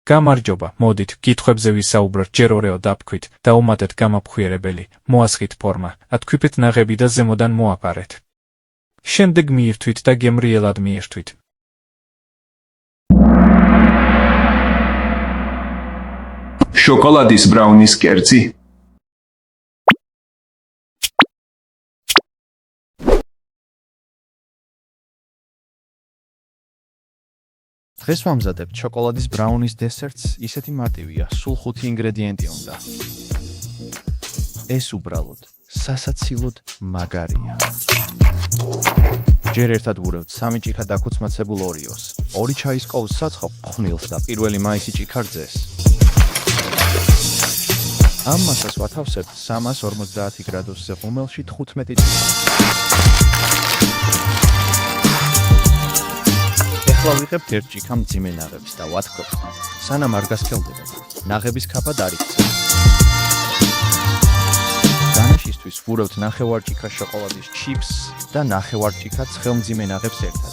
გამარჯობა, მოდით, კითხვებზე ვისაუბროთ, ჯერ ორეო დაფქვით, დაუმატეთ გამაფხვიერებელი, მოასხით ფორმა, ათქვიფეთ ნაღები და ზემოდან მოაფარეთ. შემდეგ მიირთვით და გემრიელად მიირთვით. შოკოლადის ბრაუნის კერძი. დღეს ვამზადებთ შოკოლადის ბრაუნის დესერტს, ისეთი მარტივია, სულ 5 ინგრედიენტი უნდა. ეს უბრალოდ სასაცილოდ მაგარია. ჯერ ერთად ვურევთ 3 ჭიქა დაქუცმაცებულ ორიოს, 2 ჩაის კოვს საცხობ ხვნილს და პირველი მაისი ჭიქარძეს. ამ მასას ვათავსებთ 350 გრადუსზე ღუმელში 15 წუთი. ახლა ვიღებთ 1 ჭიქა მძიმე ნაღებს და ვათქვევთ. სანამ არ გასქელდება, ნაღების ქაფა დარიქცევთ. განაშისთვის ვურევთ 9 ჭიქა შოკოლადის ჩიპს და 9 ჭიქა ცხელმძიმე ნაღებს ერთად.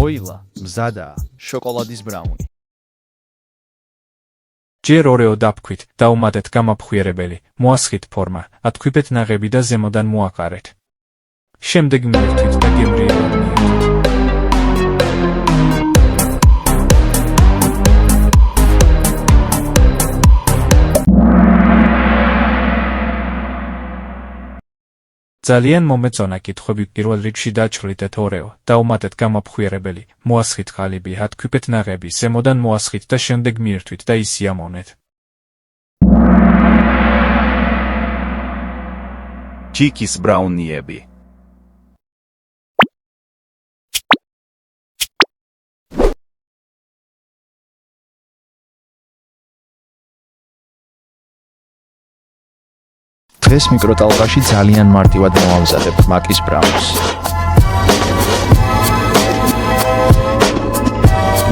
ვოილა, მზადაა შოკოლადის ბრაუნი. ჯერ ორეო დაფქვით, დაუმატეთ გამაფხვიერებელი, მოასხით ფორმა, ათქვიფეთ ნაღები და ზემოდან მოაფარეთ. შემდეგ მიირთვით და გემრიელად მიირთვით. ძალიან მომეწონა კითხვები. პირველ რიგში დაჩვლითეთ ორეო, დაუმატეთ გამაფხვიერებელი, მოასხით ხალიბი, ათქვიფეთ ნაღები, ზემოდან მოასხით და შემდეგ მიირთვით და ისიამოვნეთ. ჩიკის ბრაუნიები. დღეს მიკროტალღაში ძალიან მარტივად მოვამზადებთ მაკის ბრაუნს.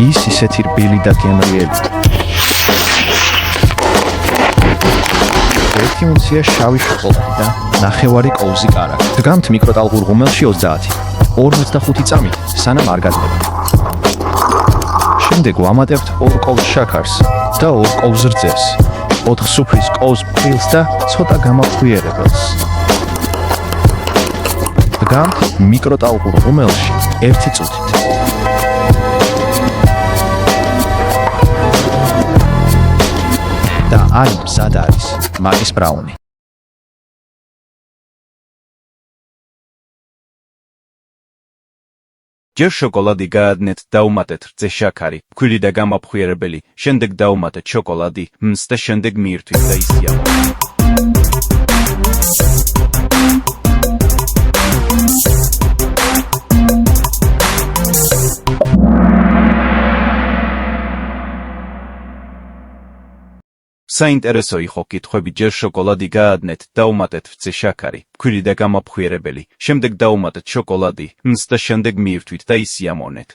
ის ისეთი რბილი და გემრიელი. 1 უნცია შავი შოკოლადი და 9 კოვზი კარაქი. დგამთ მიკროტალღურ ღუმელში 30, 45 წამით, სანამ არ გაძლება. შემდეგ ვამატებთ 2 კოვს შაქარს და 2 კოვს რძეს. 4 სუფრის კოვს ფქვილს და ცოტა გამაფხვიერებელს. დგამთ მიკროტალღურ ღუმელში 1 წუთით. და აი მზად არის მაკის ბრაუნი. ჯერ შოკოლადი გაადნეთ, დაუმატეთ რძე შაქარი, ფქვილი და გამაფხვიერებელი, შემდეგ დაუმატეთ შოკოლადი, მზს და შემდეგ მიირთვით და ისიამოვნეთ. საინტერესო იყო კითხვები. ჯერ შოკოლადი გაადნეთ, დაუმატეთ რძე შაქარი, ფქვილი და გამაფხვიერებელი, შემდეგ დაუმატეთ შოკოლადი, მზს და შემდეგ მიირთვით და ისიამოვნეთ.